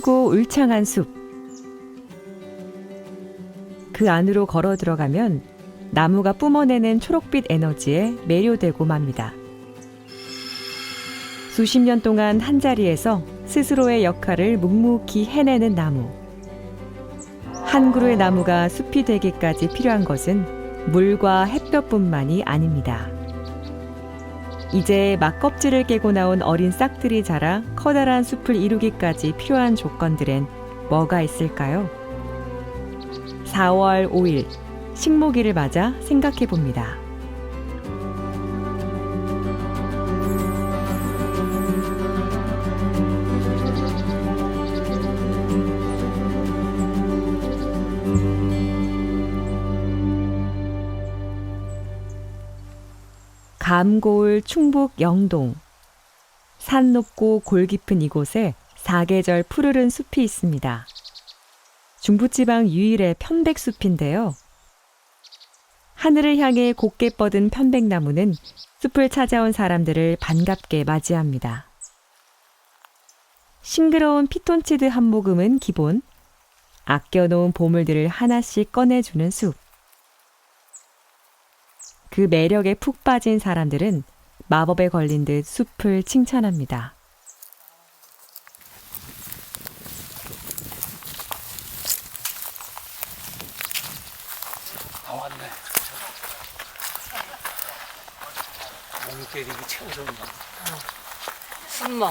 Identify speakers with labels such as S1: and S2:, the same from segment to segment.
S1: 푸르고 울창한 숲. 그 안으로 걸어 들어가면 나무가 뿜어내는 초록빛 에너지에 매료되고 맙니다. 수십 년 동안 한자리에서 스스로의 역할을 묵묵히 해내는 나무. 한 그루의 나무가 숲이 되기까지 필요한 것은 물과 햇볕뿐만이 아닙니다. 이제 막 껍질을 깨고 나온 어린 싹들이 자라 커다란 숲을 이루기까지 필요한 조건들엔 뭐가 있을까요? 4월 5일 식목일을 맞아 생각해 봅니다. 감고을 충북 영동. 산 높고 골 깊은 이곳에 사계절 푸르른 숲이 있습니다. 중부지방 유일의 편백숲인데요. 하늘을 향해 곱게 뻗은 편백나무는 숲을 찾아온 사람들을 반갑게 맞이합니다. 싱그러운 피톤치드 한 모금은 기본, 아껴놓은 보물들을 하나씩 꺼내주는 숲. 그 매력에 푹 빠진 사람들은 마법에 걸린 듯 숲을 칭찬합니다.
S2: 다 왔네. 멍 때리기 최고로.
S3: 순멍.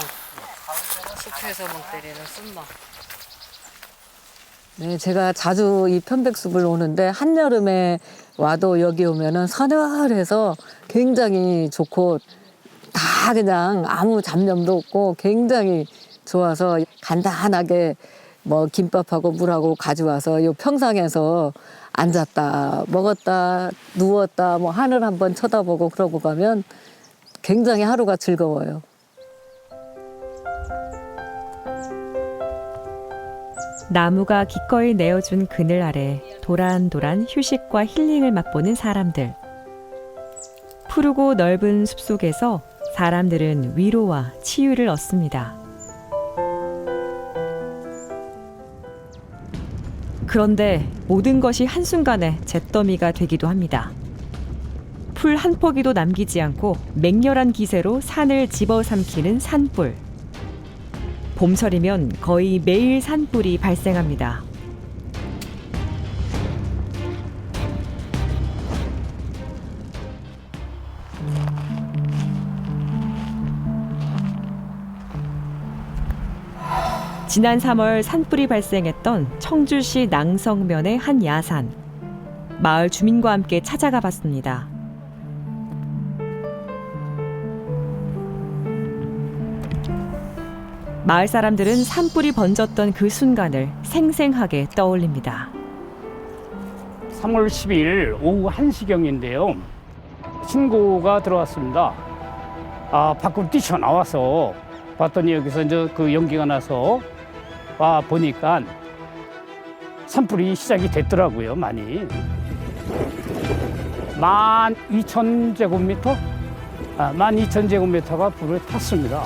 S3: 숲에서 멍 때리는 순멍.
S4: 네, 제가 자주 이 편백숲을 오는데 한여름에 와도 여기 오면은 서늘해서 굉장히 좋고 다 그냥 아무 잡념도 없고 굉장히 좋아서 간단하게 뭐 김밥하고 물하고 가져와서 이 평상에서 앉았다 먹었다 누웠다 뭐 하늘 한번 쳐다보고 그러고 가면 굉장히 하루가 즐거워요.
S1: 나무가 기꺼이 내어준 그늘 아래 도란도란 휴식과 힐링을 맛보는 사람들. 푸르고 넓은 숲속에서 사람들은 위로와 치유를 얻습니다. 그런데 모든 것이 한순간에 잿더미가 되기도 합니다. 풀 한 포기도 남기지 않고 맹렬한 기세로 산을 집어삼키는 산불. 봄철이면 거의 매일 산불이 발생합니다. 지난 3월 산불이 발생했던 청주시 낭성면의 한 야산. 마을 주민과 함께 찾아가 봤습니다. 마을 사람들은 산불이 번졌던 그 순간을 생생하게 떠올립니다.
S2: 3월 10일 오후 1시경인데요. 신고가 들어왔습니다. 밖으로 뛰쳐나와서 봤더니 여기서 이제 그 연기가 나서 와 보니까 산불이 시작이 됐더라고요, 많이. 12,000제곱미터? 12,000제곱미터가 불을 탔습니다.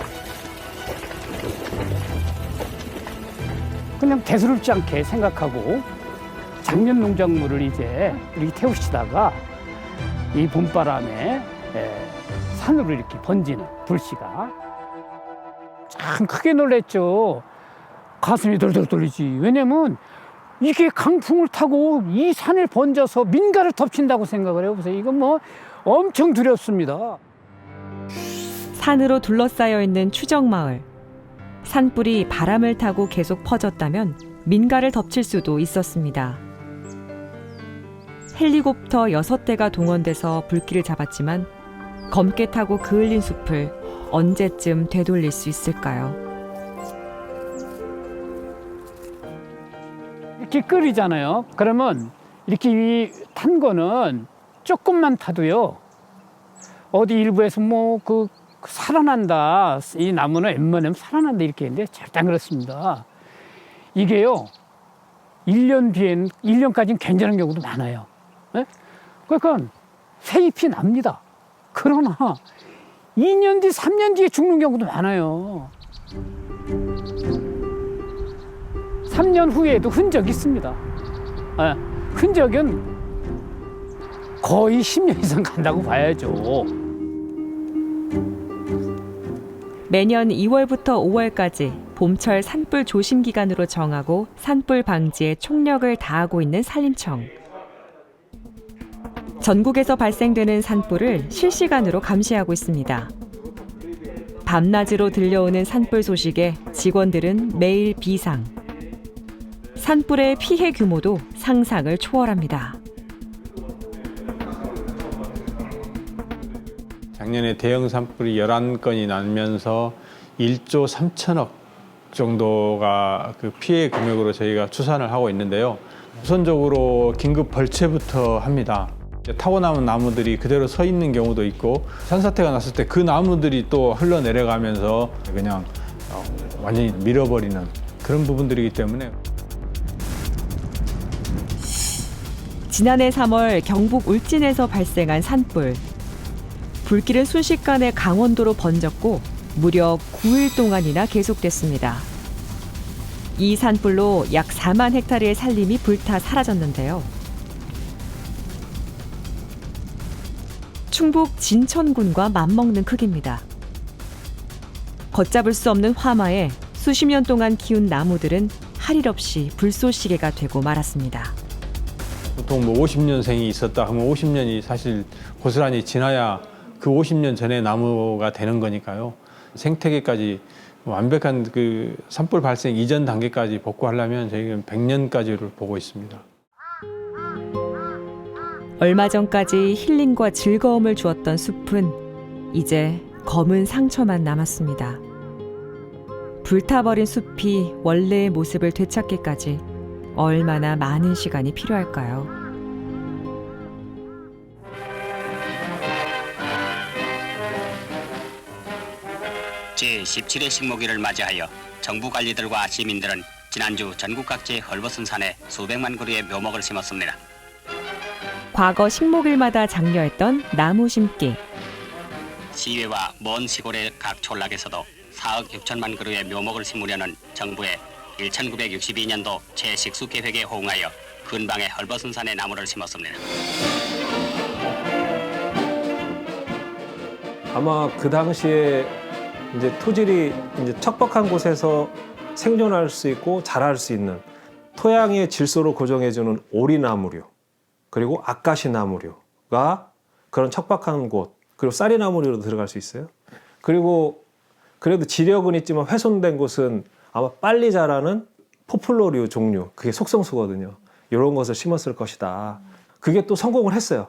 S2: 그냥 대수롭지 않게 생각하고 작년 농작물을 이제 이렇게 태우시다가 이 봄바람에 산으로 이렇게 번지는 불씨가 참 크게 놀랬죠. 가슴이 덜덜 떨리지. 왜냐면 이게 강풍을 타고 이 산을 번져서 민가를 덮친다고 생각을 해요. 그래서 이건 뭐 엄청 두렵습니다.
S1: 산으로 둘러싸여 있는 추정마을. 산불이 바람을 타고 계속 퍼졌다면 민가를 덮칠 수도 있었습니다. 헬리콥터 6대가 동원돼서 불길을 잡았지만 검게 타고 그을린 숲을 언제쯤 되돌릴 수 있을까요?
S2: 이렇게 끓이잖아요. 그러면 이렇게 탄 거는 조금만 타도요. 어디 일부에서 뭐 살아난다. 이 나무는 웬만하면 살아난다 이렇게 했는데 절대 안 그렇습니다. 이게요. 1년 뒤엔 1년까지는 괜찮은 경우도 많아요. 네? 그러니까 새 잎이 납니다. 그러나 2년 뒤, 3년 뒤에 죽는 경우도 많아요. 3년 후에도 흔적이 있습니다. 흔적은 거의 10년 이상 간다고 봐야죠.
S1: 매년 2월부터 5월까지 봄철 산불 조심 기간으로 정하고 산불 방지에 총력을 다하고 있는 산림청. 전국에서 발생되는 산불을 실시간으로 감시하고 있습니다. 밤낮으로 들려오는 산불 소식에 직원들은 매일 비상. 산불의 피해 규모도 상상을 초월합니다.
S5: 작년에 대형 산불이 11건이 나면서 1조 3천억 정도가 그 피해 금액으로 저희가 추산을 하고 있는데요. 우선적으로 긴급 벌채부터 합니다. 타고 남은 나무들이 그대로 서 있는 경우도 있고 산사태가 났을 때 그 나무들이 또 흘러내려가면서 그냥 완전히 밀어버리는 그런 부분들이기 때문에
S1: 지난해 3월 경북 울진에서 발생한 산불. 불길은 순식간에 강원도로 번졌고 무려 9일 동안이나 계속됐습니다. 이 산불로 약 4만 헥타르의 산림이 불타 사라졌는데요. 충북 진천군과 맞먹는 크기입니다. 걷잡을 수 없는 화마에 수십 년 동안 키운 나무들은 할 일 없이 불쏘시개가 되고 말았습니다.
S5: 보통 뭐 50년생이 있었다 하면 50년이 사실 고스란히 지나야 그 50년 전의 나무가 되는 거니까요. 생태계까지 완벽한 그 산불 발생 이전 단계까지 복구하려면 저희는 100년까지를 보고 있습니다.
S1: 얼마 전까지 힐링과 즐거움을 주었던 숲은 이제 검은 상처만 남았습니다. 불타버린 숲이 원래의 모습을 되찾기까지 얼마나 많은 시간이 필요할까요?
S6: 제17회 식목일을 맞이하여 정부 관리들과 시민들은 지난주 전국 각지의 헐벗은 산에 수백만 그루의 묘목을 심었습니다.
S1: 과거 식목일마다 장려했던 나무 심기.
S6: 시외와 먼 시골의 각 촌락에서도 4억 6천만 그루의 묘목을 심으려는 정부의 1962년도 최식수 계획에 호응하여 근방의 헐벗은 산에 나무를 심었습니다.
S7: 아마 그 당시에 이제 토질이 이제 척박한 곳에서 생존할 수 있고 자랄 수 있는 토양의 질소를 고정해주는 오리나무류 그리고 아카시나무류가 그런 척박한 곳 그리고 쌀이나무류로 들어갈 수 있어요. 그리고 그래도 지력은 있지만 훼손된 곳은 아마 빨리 자라는 포플러류 종류 그게 속성수거든요. 이런 것을 심었을 것이다. 그게 또 성공을 했어요.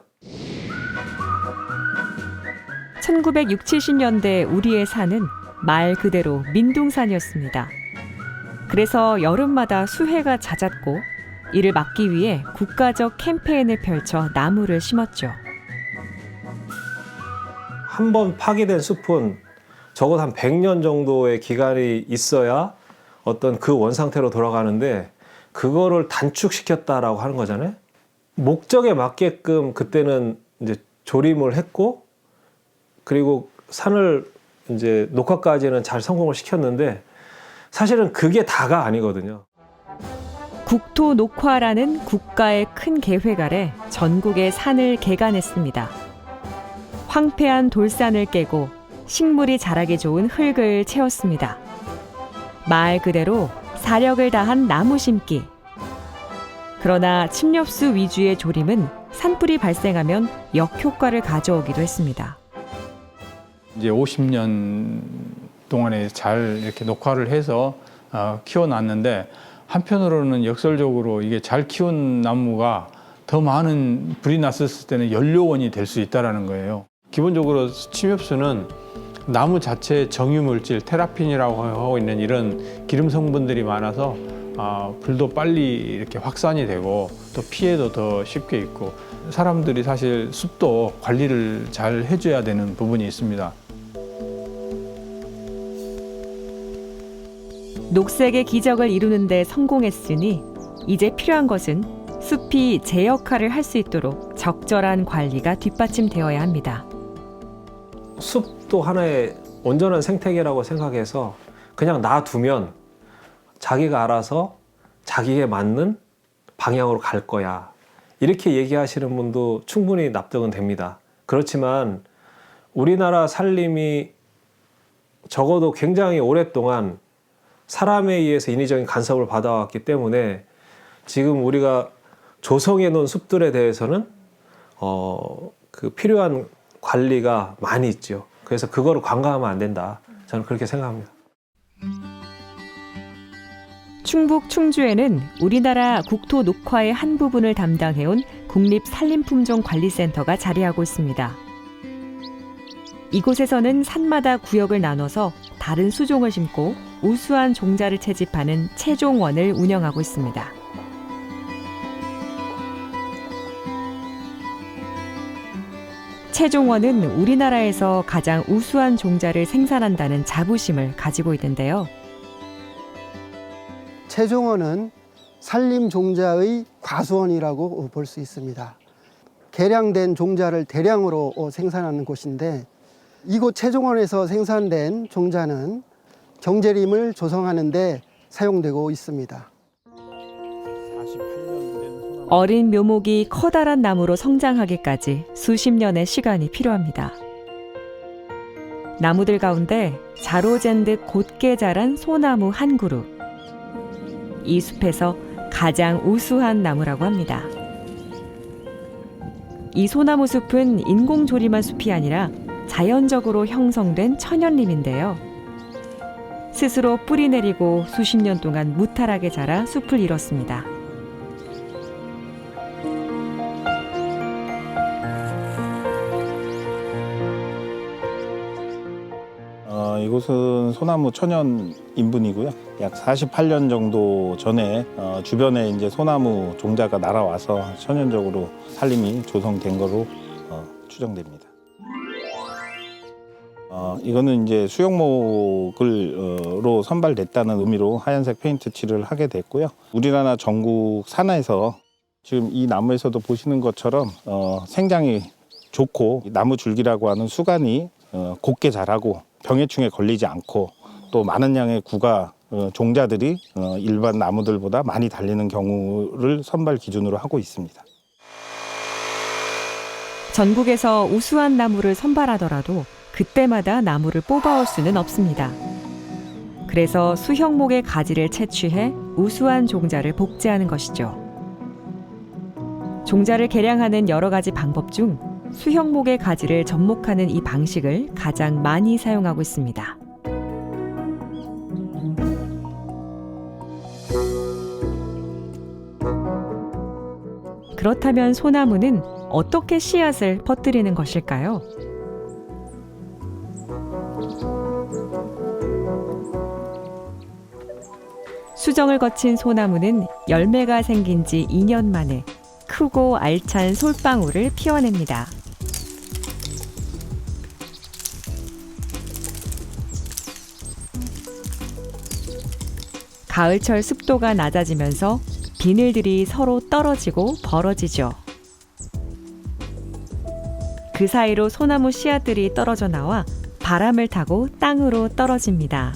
S1: 1960, 70년대 우리의 산은 말 그대로 민둥산이었습니다. 그래서 여름마다 수해가 잦았고 이를 막기 위해 국가적 캠페인을 펼쳐 나무를 심었죠.
S7: 한 번 파괴된 숲은 적어도 한 100년 정도의 기간이 있어야 어떤 그 원상태로 돌아가는데 그거를 단축시켰다라고 하는 거잖아요. 목적에 맞게끔 그때는 이제 조림을 했고 그리고 산을 이제 녹화까지는 잘 성공을 시켰는데 사실은 그게 다가 아니거든요.
S1: 국토 녹화라는 국가의 큰 계획 아래 전국의 산을 개간했습니다. 황폐한 돌산을 깨고 식물이 자라기 좋은 흙을 채웠습니다. 말 그대로 사력을 다한 나무 심기. 그러나 침렵수 위주의 조림은 산불이 발생하면 역효과를 가져오기도 했습니다.
S5: 이제 50년 동안에 잘 이렇게 녹화를 해서 키워놨는데 한편으로는 역설적으로 이게 잘 키운 나무가 더 많은 불이 났었을 때는 연료원이 될 수 있다는 거예요. 기본적으로 침엽수는 나무 자체의 정유물질, 테라핀이라고 하고 있는 이런 기름 성분들이 많아서 불도 빨리 이렇게 확산이 되고 또 피해도 더 쉽게 있고 사람들이 사실 숲도 관리를 잘 해줘야 되는 부분이 있습니다.
S1: 녹색의 기적을 이루는 데 성공했으니 이제 필요한 것은 숲이 제 역할을 할 수 있도록 적절한 관리가 뒷받침되어야 합니다.
S7: 숲도 하나의 온전한 생태계라고 생각해서 그냥 놔두면 자기가 알아서 자기에 맞는 방향으로 갈 거야. 이렇게 얘기하시는 분도 충분히 납득은 됩니다. 그렇지만 우리나라 산림이 적어도 굉장히 오랫동안 사람에 의해서 인위적인 간섭을 받아왔기 때문에 지금 우리가 조성해 놓은 숲들에 대해서는 그 필요한 관리가 많이 있죠. 그래서 그거를 관광하면 안 된다. 저는 그렇게 생각합니다.
S1: 충북 충주에는 우리나라 국토 녹화의 한 부분을 담당해온 국립산림품종관리센터가 자리하고 있습니다. 이곳에서는 산마다 구역을 나눠서 다른 수종을 심고 우수한 종자를 채집하는 채종원을 운영하고 있습니다. 채종원은 우리나라에서 가장 우수한 종자를 생산한다는 자부심을 가지고 있는데요.
S8: 채종원은 산림종자의 과수원이라고 볼 수 있습니다. 개량된 종자를 대량으로 생산하는 곳인데 이곳 채종원에서 생산된 종자는 경제림을 조성하는 데 사용되고 있습니다.
S1: 어린 묘목이 커다란 나무로 성장하기까지 수십 년의 시간이 필요합니다. 나무들 가운데 자로 잰 듯 곧게 자란 소나무 한 그루. 이 숲에서 가장 우수한 나무라고 합니다. 이 소나무 숲은 인공 조림한 숲이 아니라 자연적으로 형성된 천연림인데요. 스스로 뿌리 내리고 수십 년 동안 무탈하게 자라 숲을 이뤘습니다.
S9: 이곳은 소나무 천연 인분이고요. 약 48년 정도 전에 주변에 이제 소나무 종자가 날아와서 천연적으로 산림이 조성된 거로 추정됩니다. 이거는 이제 수용목으로 선발됐다는 의미로 하얀색 페인트 칠을 하게 됐고요. 우리나라 전국 산하에서 지금 이 나무에서도 보시는 것처럼 생장이 좋고 나무 줄기라고 하는 수간이 곱게 자라고 병해충에 걸리지 않고 또 많은 양의 구가 종자들이 일반 나무들보다 많이 달리는 경우를 선발 기준으로 하고 있습니다.
S1: 전국에서 우수한 나무를 선발하더라도 그때마다 나무를 뽑아올 수는 없습니다. 그래서 수형목의 가지를 채취해 우수한 종자를 복제하는 것이죠. 종자를 개량하는 여러 가지 방법 중 수형목의 가지를 접목하는 이 방식을 가장 많이 사용하고 있습니다. 그렇다면 소나무는 어떻게 씨앗을 퍼뜨리는 것일까요? 수정을 거친 소나무는 열매가 생긴 지 2년 만에 크고 알찬 솔방울을 피워냅니다. 가을철 습도가 낮아지면서 비늘들이 서로 떨어지고 벌어지죠. 그 사이로 소나무 씨앗들이 떨어져 나와 바람을 타고 땅으로 떨어집니다.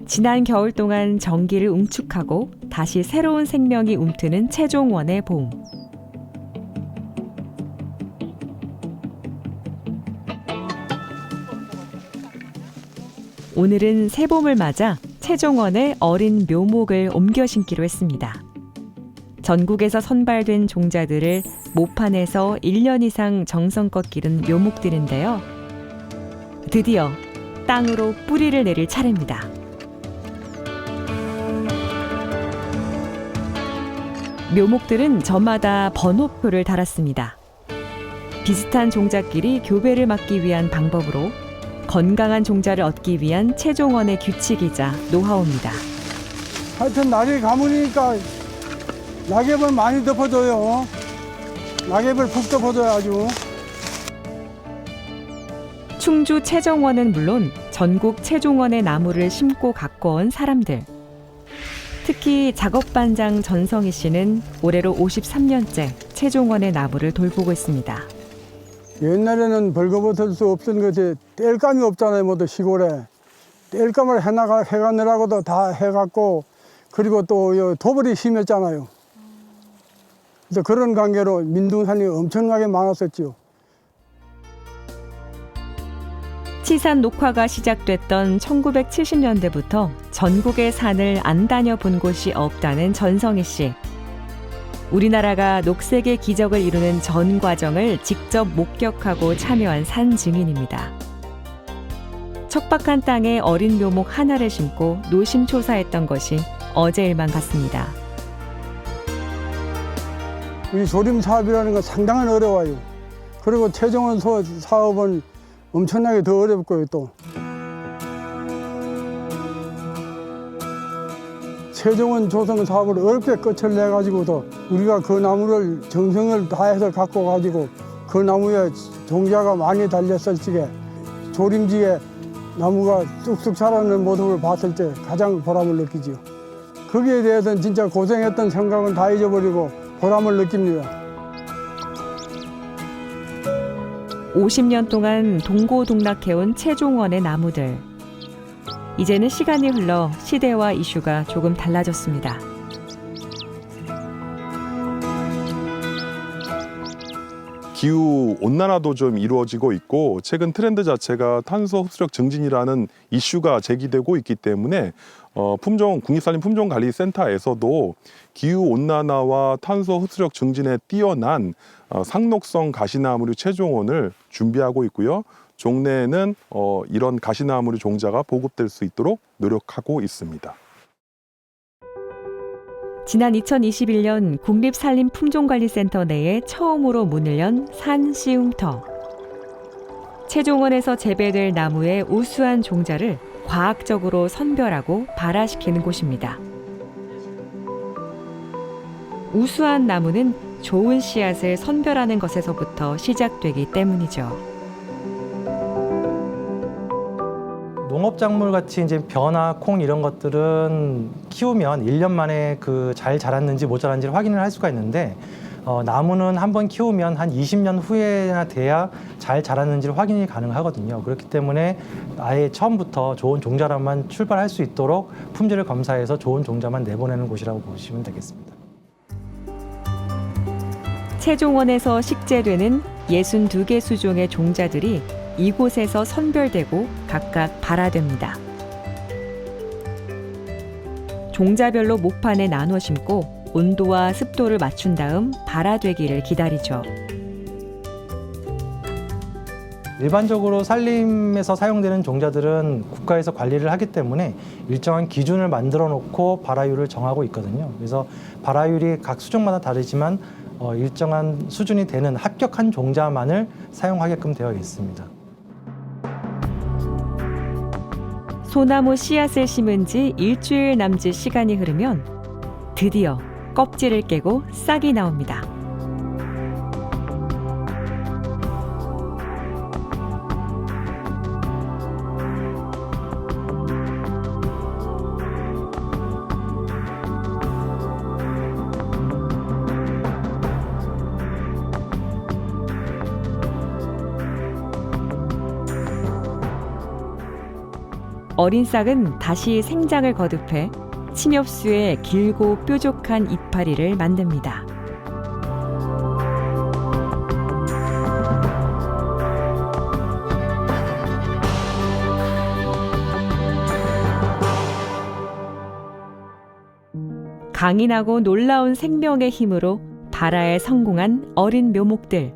S1: 지난 겨울 동안 전기를 응축하고 다시 새로운 생명이 움트는 채종원의 봄. 오늘은 새봄을 맞아 채종원에 어린 묘목을 옮겨 심기로 했습니다. 전국에서 선발된 종자들을 모판에서 1년 이상 정성껏 기른 묘목들인데요. 드디어 땅으로 뿌리를 내릴 차례입니다. 묘목들은 저마다 번호표를 달았습니다. 비슷한 종자끼리 교배를 막기 위한 방법으로 건강한 종자를 얻기 위한 채종원의 규칙이자 노하우입니다.
S10: 하여튼 날이 가물으니까 낙엽을 많이 덮어줘요. 낙엽을 푹 덮어줘야 아주.
S1: 충주 최정원은 물론 전국 최종원의 나무를 심고 가꿔온 사람들. 특히 작업반장 전성희 씨는 올해로 53년째 최종원의 나무를 돌보고 있습니다.
S10: 옛날에는 벌거벗을 수 없던 것이 땔감이 없잖아요. 모두 시골에. 땔감을 해가느라고도 다 해갖고 그리고 또 도벌이 심했잖아요. 그래서 그런 관계로 민둥산이 엄청나게 많았었죠.
S1: 치산 녹화가 시작됐던 1970년대부터 전국의 산을 안 다녀본 곳이 없다는 전성희 씨. 우리나라가 녹색의 기적을 이루는 전 과정을 직접 목격하고 참여한 산 증인입니다. 척박한 땅에 어린 묘목 하나를 심고 노심초사했던 것이 어제 일만 같습니다.
S10: 이 조림 사업이라는 건 상당히 어려워요. 그리고 최종원 사업은 엄청나게 더 어렵고요. 또 최종원 조성 사업을 어렵게 끝을 내가지고도 우리가 그 나무를 정성을 다해서 갖고 가지고 그 나무에 종자가 많이 달렸을 적에 조림지에 나무가 쑥쑥 자라는 모습을 봤을 때 가장 보람을 느끼죠. 거기에 대해서는 진짜 고생했던 생각은 다 잊어버리고 보람을 느낍니다.
S1: 50년 동안 동고동락해온 최종원의 나무들. 이제는 시간이 흘러 시대와 이슈가 조금 달라졌습니다.
S11: 기후 온난화도 좀 이루어지고 있고 최근 트렌드 자체가 탄소 흡수력 증진이라는 이슈가 제기되고 있기 때문에 국립산림품종관리센터에서도 기후 온난화와 탄소 흡수력 증진에 뛰어난 상록성 가시나무류 최종원을 준비하고 있고요. 종래에는 이런 가시나무류 종자가 보급될 수 있도록 노력하고 있습니다.
S1: 지난 2021년 국립산림품종관리센터 내에 처음으로 문을 연 산시움터. 최종원에서 재배될 나무의 우수한 종자를 과학적으로 선별하고 발화시키는 곳입니다. 우수한 나무는 좋은 씨앗을 선별하는 것에서부터 시작되기 때문이죠.
S12: 농업작물 같이 이제 벼나 콩 이런 것들은 키우면 1년 만에 그 잘 자랐는지 못 자랐는지를 확인을 할 수가 있는데 나무는 한번 키우면 한 20년 후에나 돼야 잘 자랐는지를 확인이 가능하거든요. 그렇기 때문에 아예 처음부터 좋은 종자로만 출발할 수 있도록 품질을 검사해서 좋은 종자만 내보내는 곳이라고 보시면 되겠습니다.
S1: 최종원에서 식재되는 62개 수종의 종자들이 이곳에서 선별되고 각각 발화됩니다. 종자별로 목판에 나눠 심고 온도와 습도를 맞춘 다음 발화되기를 기다리죠.
S12: 일반적으로 산림에서 사용되는 종자들은 국가에서 관리를 하기 때문에 일정한 기준을 만들어 놓고 발화율을 정하고 있거든요. 그래서 발화율이 각 수종마다 다르지만 일정한 수준이 되는 합격한 종자만을 사용하게끔 되어 있습니다.
S1: 소나무 씨앗을 심은 지 일주일 남짓 시간이 흐르면 드디어 껍질을 깨고 싹이 나옵니다. 어린 싹은 다시 생장을 거듭해 침엽수의 길고 뾰족한 이파리를 만듭니다. 강인하고 놀라운 생명의 힘으로 발화에 성공한 어린 묘목들.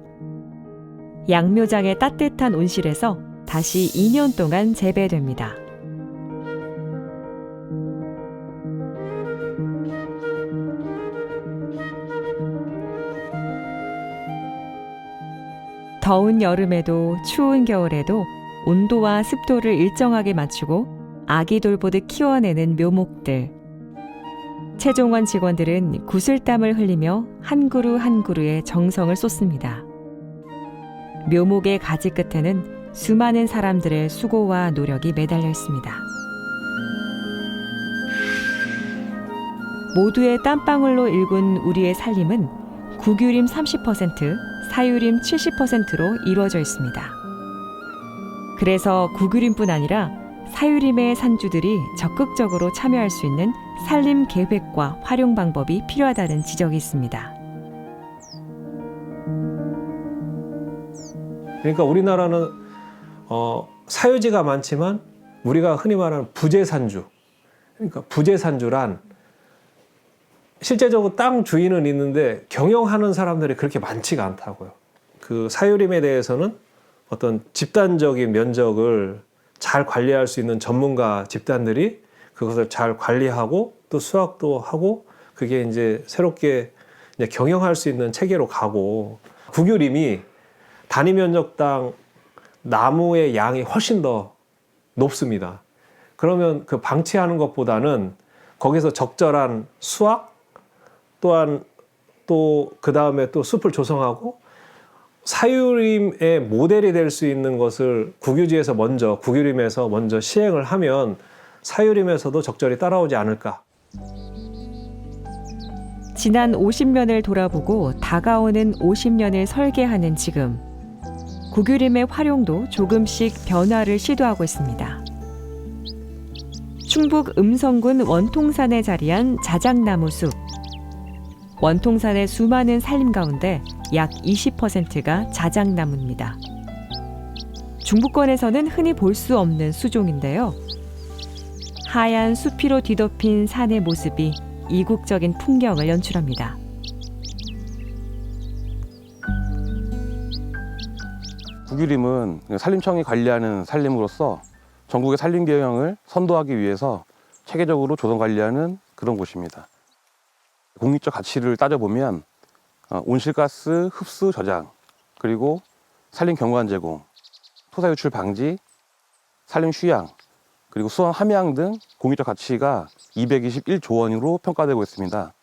S1: 양묘장의 따뜻한 온실에서 다시 2년 동안 재배됩니다. 더운 여름에도 추운 겨울에도 온도와 습도를 일정하게 맞추고 아기 돌보듯 키워내는 묘목들. 최종원 직원들은 구슬땀을 흘리며 한 그루 한 그루에 정성을 쏟습니다. 묘목의 가지 끝에는 수많은 사람들의 수고와 노력이 매달려 있습니다. 모두의 땀방울로 일군 우리의 살림은 국유림 30%, 사유림 70%로 이루어져 있습니다. 그래서 국유림뿐 아니라 사유림의 산주들이 적극적으로 참여할 수 있는 산림 계획과 활용 방법이 필요하다는 지적이 있습니다.
S7: 그러니까 우리나라는 사유지가 많지만 우리가 흔히 말하는 부재산주, 그러니까 부재산주란 실제적으로 땅 주인은 있는데 경영하는 사람들이 그렇게 많지가 않다고요. 그 사유림에 대해서는 어떤 집단적인 면적을 잘 관리할 수 있는 전문가 집단들이 그것을 잘 관리하고 또 수확도 하고 그게 이제 새롭게 이제 경영할 수 있는 체계로 가고, 국유림이 단위 면적당 나무의 양이 훨씬 더 높습니다. 그러면 그 방치하는 것보다는 거기서 적절한 수확 또한 또 그 다음에 또 숲을 조성하고 사유림의 모델이 될 수 있는 것을 국유지에서 국유림에서 먼저 시행을 하면 사유림에서도 적절히 따라오지 않을까.
S1: 지난 50년을 돌아보고 다가오는 50년을 설계하는 지금, 국유림의 활용도 조금씩 변화를 시도하고 있습니다. 충북 음성군 원통산에 자리한 자작나무 숲. 원통산의 수많은 산림 가운데 약 20%가 자작나무입니다. 중부권에서는 흔히 볼 수 없는 수종인데요. 하얀 수피로 뒤덮인 산의 모습이 이국적인 풍경을 연출합니다.
S9: 국유림은 산림청이 관리하는 산림으로서 전국의 산림 경영을 선도하기 위해서 체계적으로 조성 관리하는 그런 곳입니다. 공익적 가치를 따져보면 온실가스 흡수 저장, 그리고 산림 경관 제공, 토사 유출 방지, 산림 휴양, 그리고 수원 함양 등 공익적 가치가 221조 원으로 평가되고 있습니다.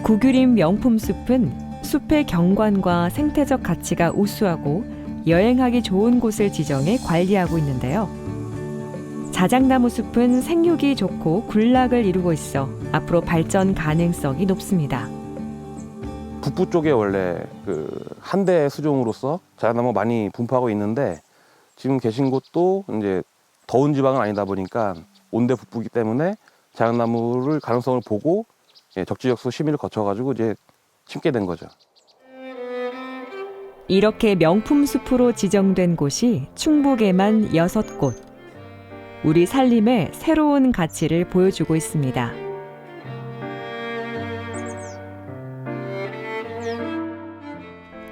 S1: 국유림 명품 숲은 숲의 경관과 생태적 가치가 우수하고 여행하기 좋은 곳을 지정해 관리하고 있는데요. 자작나무 숲은 생육이 좋고 군락을 이루고 있어 앞으로 발전 가능성이 높습니다.
S9: 북부 쪽에 원래 한 대 수종으로서 자작나무 많이 분포하고 있는데, 지금 계신 곳도 이제 더운 지방은 아니다 보니까 온대 북부이기 때문에 자작나무를 가능성을 보고 적지적소 심의를 거쳐가지고 이제 심게 된 거죠.
S1: 이렇게 명품 숲으로 지정된 곳이 충북에만 6곳. 우리 산림의 새로운 가치를 보여주고 있습니다.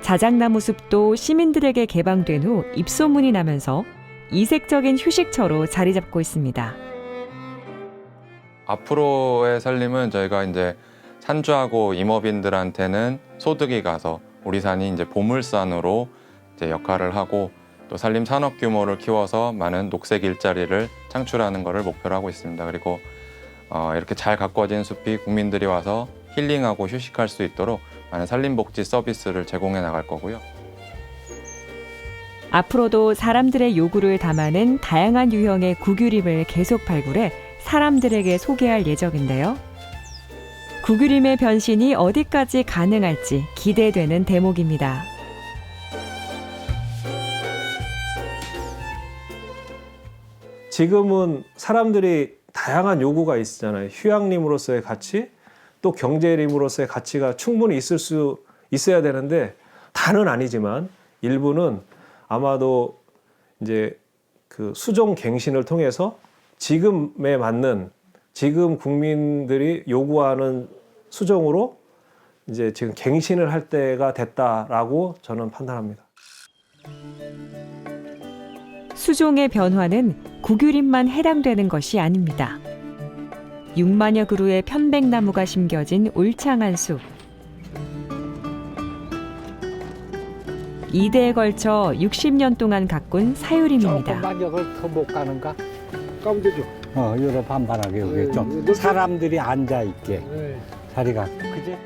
S1: 자작나무 숲도 시민들에게 개방된 후 입소문이 나면서 이색적인 휴식처로 자리 잡고 있습니다.
S13: 앞으로의 산림은 저희가 이제 산주하고 임업인들한테는 소득이 가서 우리 산이 이제 보물산으로 이제 역할을 하고, 또 산림 산업 규모를 키워서 많은 녹색 일자리를 창출하는 것을 목표로 하고 있습니다. 그리고 이렇게 잘 가꿔진 숲이 국민들이 와서 힐링하고 휴식할 수 있도록 많은 산림복지 서비스를 제공해 나갈 거고요.
S1: 앞으로도 사람들의 요구를 담아낸 다양한 유형의 국유림을 계속 발굴해 사람들에게 소개할 예정인데요. 국유림의 변신이 어디까지 가능할지 기대되는 대목입니다.
S7: 지금은 사람들이 다양한 요구가 있잖아요. 휴양림으로서의 가치, 또 경제림으로서의 가치가 충분히 있어야 되는데, 다는 아니지만 일부는 아마도 이제 그 수종 갱신을 통해서 지금에 맞는, 지금 국민들이 요구하는 수종으로 이제 지금 갱신을 할 때가 됐다라고 저는 판단합니다.
S1: 수종의 변화는 국유림만 해당되는 것이 아닙니다. 6만여 그루의 편백나무가 심겨진 울창한 숲. 2대에 걸쳐 60년 동안 가꾼 사유림입니다.
S2: 조금만 여기 더 못 가는가?
S10: 가면 되죠.
S2: 여러 반반하게 여기 좀 사람들이 앉아 있게 자리가. 그지?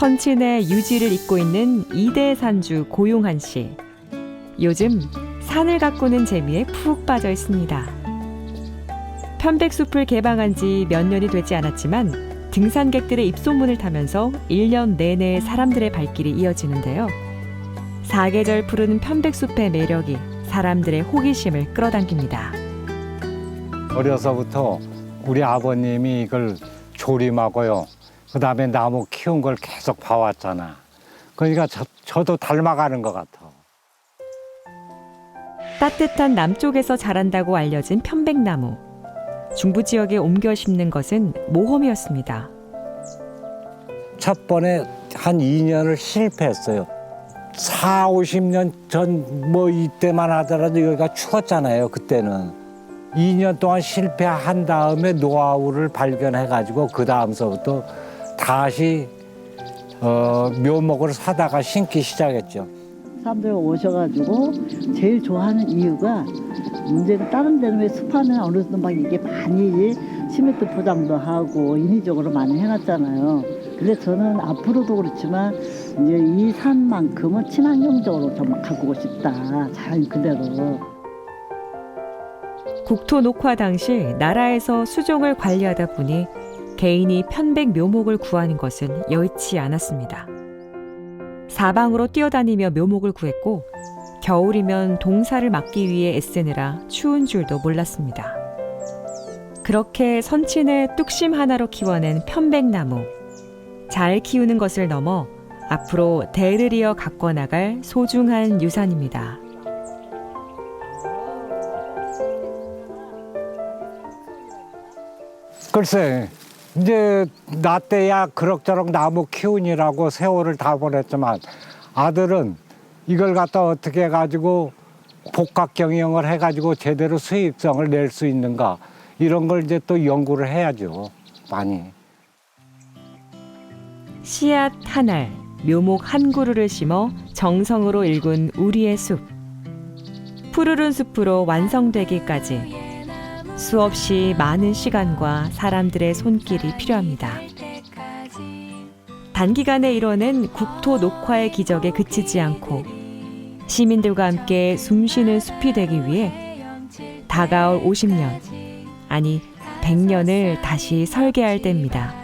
S1: 선친의 유지를 잇고 있는 2대 산주 고용한 씨. 요즘 산을 가꾸는 재미에 푹 빠져 있습니다. 편백숲을 개방한 지 몇 년이 되지 않았지만 등산객들의 입소문을 타면서 1년 내내 사람들의 발길이 이어지는데요. 사계절 푸른 편백숲의 매력이 사람들의 호기심을 끌어당깁니다.
S14: 어려서부터 우리 아버님이 이걸 조림하고요. 그다음에 나무 키운 걸 계속 봐왔잖아. 그러니까 저도 닮아가는 것 같아.
S1: 따뜻한 남쪽에서 자란다고 알려진 편백나무. 중부 지역에 옮겨 심는 것은 모험이었습니다.
S14: 첫 번에 한 2년을 실패했어요. 4, 50년 전 뭐 이때만 하더라도 여기가 추웠잖아요. 그때는. 2년 동안 실패한 다음에 노하우를 발견해가지고 그 다음서부터 다시 묘목을 사다가 심기 시작했죠.
S15: 사람들 오셔가지고 제일 좋아하는 이유가 문제는 다른 데는 왜 습하면 어느 정도 막 이게 많이 시멘트 포장도 하고 인위적으로 많이 해놨잖아요. 근데 저는 앞으로도 그렇지만 이제 이 산만큼은 친환경적으로 좀 가꾸고 싶다. 자연 그대로.
S1: 국토 녹화 당시 나라에서 수종을 관리하다 보니 개인이 편백 묘목을 구하는 것은 여의치 않았습니다. 사방으로 뛰어다니며 묘목을 구했고 겨울이면 동사를 막기 위해 애쓰느라 추운 줄도 몰랐습니다. 그렇게 선친의 뚝심 하나로 키워낸 편백나무. 잘 키우는 것을 넘어 앞으로 대를 이어 가꿔 나갈 소중한 유산입니다.
S14: 글쎄, 이제 나 때야 그럭저럭 나무 키우느라고 세월을 다 보냈지만 아들은 이걸 갖다 어떻게 해가지고 복합 경영을 해가지고 제대로 수익성을 낼 수 있는가 이런 걸 이제 또 연구를 해야죠. 많이.
S1: 씨앗 한 알, 묘목 한 그루를 심어 정성으로 일군 우리의 숲. 푸르른 숲으로 완성되기까지 수없이 많은 시간과 사람들의 손길이 필요합니다. 단기간에 이뤄낸 국토 녹화의 기적에 그치지 않고 시민들과 함께 숨쉬는 숲이 되기 위해 다가올 50년, 아니 100년을 다시 설계할 때입니다.